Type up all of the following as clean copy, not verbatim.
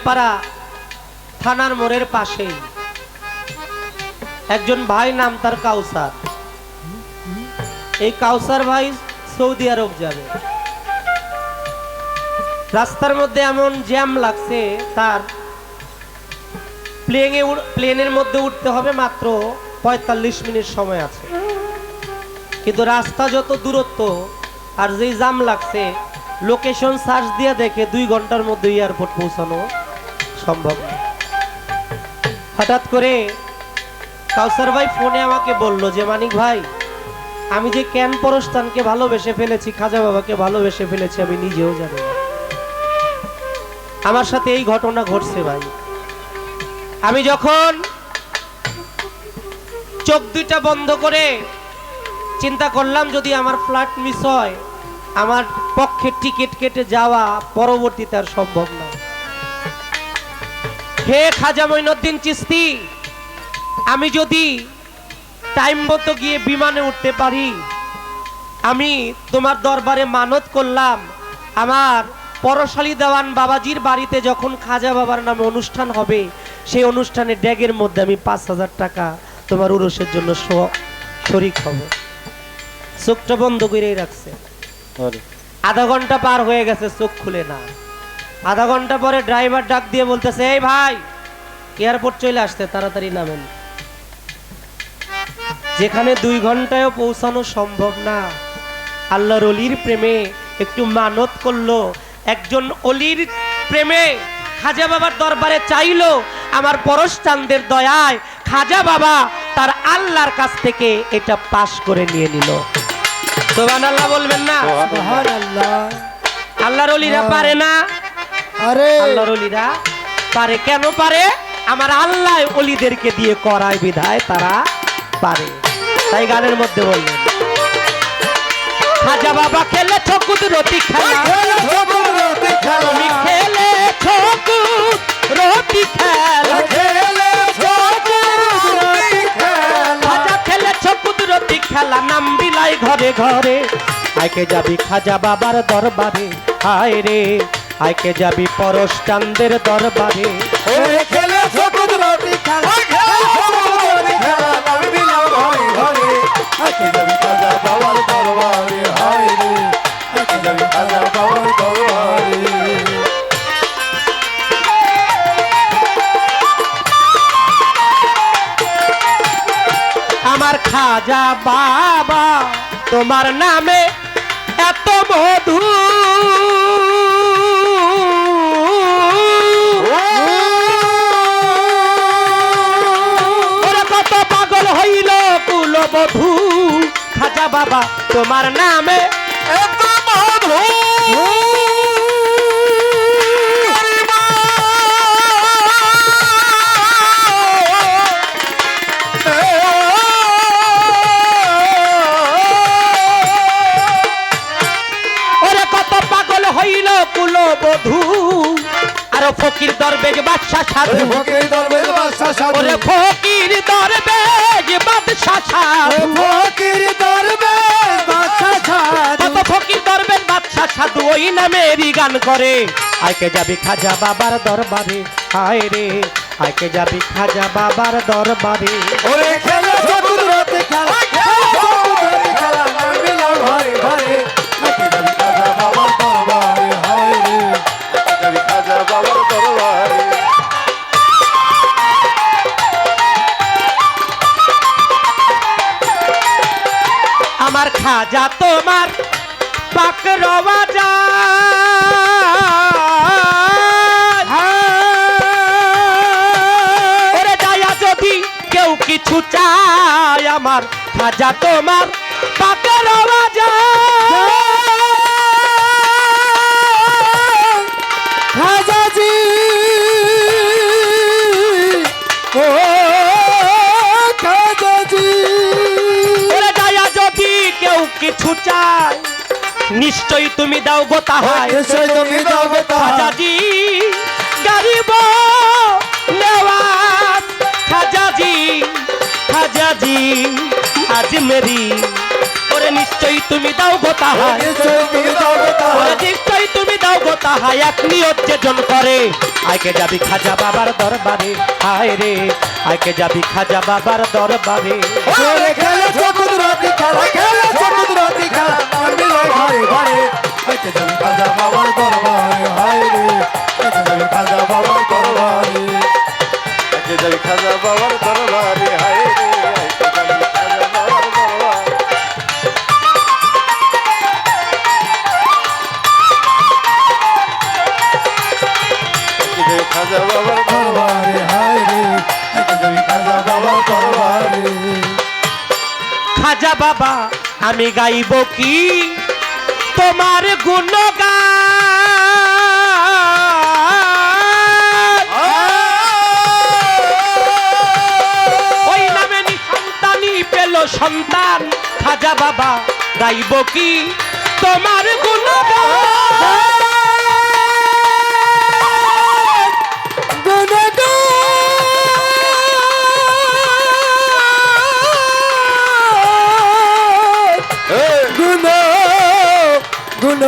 বেলপাড়া থানার মোড়ের পাশেই একজন ভাই, নাম তার কাউসার। এই কাউসার ভাই সৌদি আরব যাবে। রাস্তার মধ্যে এমন জ্যাম লাগছে, তার প্লেনের মধ্যে উঠতে হবে মাত্র ৪৫ মিনিট সময় আছে, কিন্তু রাস্তা যত দূরত্ব আর যেই জ্যাম লাগছে, লোকেশন সার্চ দিয়ে দেখে 2 ঘন্টার মধ্যে এয়ারপোর্ট পৌঁছানো সম্ভব না। হঠাৎ করে কাউসার ভাই ফোনে আমাকে বলল যে, মানিক ভাই, আমি যে কেন পরস্থানকে ভালোবেসে ফেলেছি, খাজা বাবাকে ভালোবেসে ফেলেছি, আমি নিজেও জানি না। আমার সাথে এই ঘটনা ঘটছে ভাই। আমি যখন চোখ দুইটা বন্ধ করে চিন্তা করলাম, যদি আমার ফ্লাইট মিস হয়, আমার পক্ষে টিকিট কেটে যাওয়া পরবর্তীতে আর সম্ভব না। হে খাজা মঈনুদ্দিন চিশতি, আমি যদি টাইম মতো গিয়ে বিমানে উঠতে পারি, আমি তোমার দরবারে মানত করলাম, আমার পরশালী দেওয়ান বাবাজির বাড়িতে যখন খাজা বাবার নামে অনুষ্ঠান হবে, সেই অনুষ্ঠানে ড্যাগের মধ্যে আমি ৫,০০০ টাকা তোমার উরসের জন্য শরিক হব। চোখটা বন্ধ করেই রাখছে। আধা ঘন্টা পার হয়ে গেছে, চোখ খুলে না। আধা ঘন্টা পরে ড্রাইভার ডাক দিয়ে বলতেছে, এই ভাই, এয়ারপোর্ট চলে আসতে, তাড়াতাড়ি নামেন। যেখানে 2 ঘন্টায়ও পৌঁছানো সম্ভব না, আল্লাহর অলির প্রেমে একটু মানত করলো, একজন অলির প্রেমে খাজা বাবার দরবারে চাইলো, আমার পরশচান্দের দয়ায় খাজা বাবা তার আল্লাহর কাছ থেকে এটা পাশ করে নিয়ে নিল। সুবহানাল্লাহ বলবেন না? সুবহানাল্লাহ। আল্লাহর অলিরা পারে না? আরে আল্লাহর অলিরা পারে। কেন পারে? আমার আল্লাহ অলিদেরকে দিয়ে করায় বিধায় তারা পারে। তাই গানের মধ্যে বললেন, খাজা বাবা খেলেছো কুদরতি খেলা, তুমি খেলেছো কুদরতি খেলা, খাজা খেলেছো কুদরতি খেলা, নাম বিলাই ঘরে ঘরে, আইকে যাবি খাজা বাবার দরবারে, হায় রে আইকে যাবি পরশ চাঁদের দরবারে। খেলেছো কুদরতি খেলা, নাম বিলাই ঘরে ঘরে, আইকে যাবি খাজা বাবার দরবারে, হায় রে আইকে যাবি খাজা বাবার দরবারে। আমার খাজা বাবা তোমার নামে এত মধু, কত পাগল হইল কুলবধূ, খাজা বাবা তোমার নামে এত মধু। কুলবধূ আর ফকির দরবেশ বাদশা সাধু, ফকির দরবেশ বাদশা সাধু, ওরে ফকির দরবেশ বাদশা সাধু, ফকির দরবেশ বাদশা সাধু, কত ফকির দরবেশ বাদশা সাধু ওই নামেরই গান করে। আইকে যাবি খাজা বাবার দরবারে, হায় রে আইকে যাবি খাজা বাবার দরবারে। ওরে খেলেছো কুদরতি খেলা, কুদরতি খেলা, নাম বিলাই ঘরে ঘরে, আইকে যাবি খাজা বাবার দরবারে, হায় রে আইকে যাবি খাজা বাবার দরবারে। আমার খাজা তোমার পাক রওয়া ওরে যায়া যদি কেউ কিছু চায়, আমার খাজা তোমার পাক রওয়া খাজাজি ও খাজাজি, ওরে যায়া যদি কেউ কিছু চায়, নিশ্চয়ই তুমি দাও গো তাহাই, নিশ্চয়ই তুমি দাও গো তাহাই। খাজাজি গরিব নেওয়াজ, খাজাজি খাজাজি আজ মেরি, ওরে নিশ্চয়ই তুমি দাও গো তাহাই নিশ্চয়ই তুমি দাও গো তাহাই ওরে নিশ্চয়ই তুমি দাও গো তাহাই এক নিয়ত যে জন করে আইকে যাবি খাজা বাবার দরবারে হায় রে আইকে যাবি খাজা বাবার দরবারে ওরে খেলেছো কুদরতি খেলা খেলেছো কুদরতি খেলা নাম মিলাও ঘরে ঘরে আইতে যাবি খাজা বাবার দরবারে হায় রে আইতে যাবি খাজা বাবার দরবারে আজকে যাবি খাজা বাবার দরবারে হায় রে আজকে যাবি খাজা বাবার দরবারে আজকে যাবি খাজা বাবার দরবারে হায় রে আইতে যাবি খাজা বাবার দরবারে খাজা বাবা আমি গাইব কি তোমার গুণগান ওই নামে নিঃসন্তানই পেল সন্তান খাজা বাবা গাইব কি তোমার গুণগান গুণ গুণ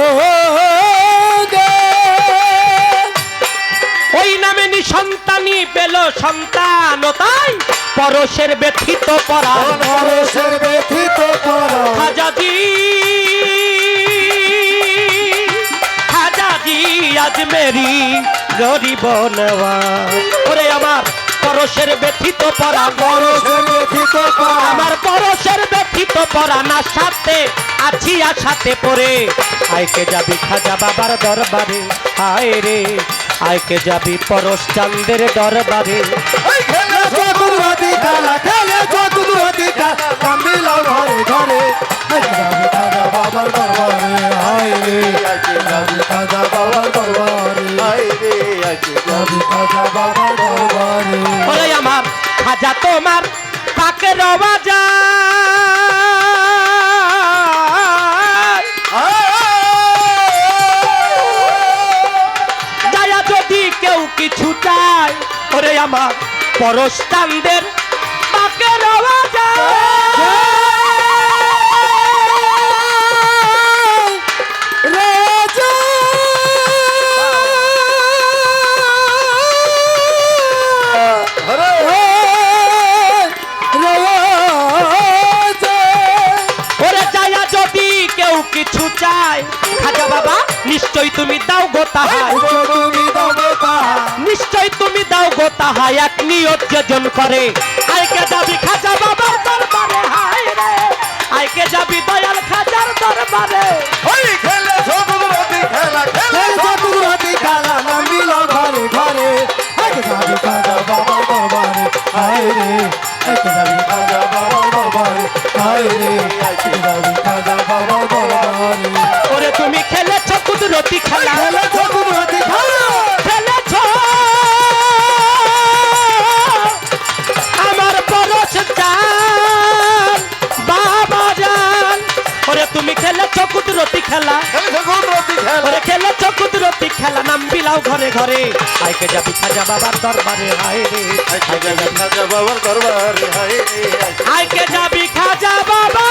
ওই নামে নিঃসন্তানই পেল সন্তান ও তাই পরশের ব্যথিত পরাণ পরশের ব্যথিত পরা খাজাজি খাজাজি আজ মেরি গরিব নওয়াজ ওরে আমার পরশের ব্যথিত পরাণ পরশের ব্যথিত পরা আমার পরশের ব্যথিত পরানা সাথে আছি আশাতে পড়ে আইকে যাবি খাজা বাবার দরবারে হায় রে আইকে যাবি পরশ চাঁদের দরবারে খেলেছো কুদরতি খেলা খেলেছো কুদরতি খেলা নাম মিলাও ঘরে ঘরে আইতে যাবি খাজা বাবার দরবারে হায় রে আইতে যাবি খাজা বাবার দরবারে হায় রে আজকে যাবি খাজা বাবার দরবারে ওরে আমার খাজা তোমার পাকে রওয়া যায় যদি কেউ কিছু চায় ওরে আমার পরশ চাঁদের পাকে রওয়া রাজা হরে রাজা ওরে যায়া যদি কেউ কিছু চায় খাজা বাবা নিশ্চয় তুমি দাও গো তাহাই তুমি দাও গো তাহাই নিশ্চয় তুমি দাও গো তাহাই এক নিয়ত যোজন করে আইকে যাবি খাজা বাবার দরবারে হায় রে আইকে যাবি দয়াল খাজার দরবারে ওই খেলেছো কুদরতি খেলা খেলেছো কুদরতি খেলা নাম মিলাও ঘরে ঘরে আইতে যাবি খাজা বাবার দরবারে হায় রে আইতে যাবি খাজা বাবার দরবারে হায় রে আইতে যাবি খাজা বাবার দরবারে ওরে তুমি খেলেছ কুদরতি খেলা খেলেছো কুদরতি খেলা খেলেছ আমার পরশ জান বাবা জান ওরে তুমি খেলেছ কুদরতি খেলা খেলেছো কুদরতি খেলা ওরে খেলেছ কুদরতি খেলা নাম বিলাও ঘরে ঘরে আইকে যাবি খাজা বাবার দরবারে হায় রে আজকে যাবি খাজা বাবার দরবারে হায় রে আইকে যাবি খাজা বাবা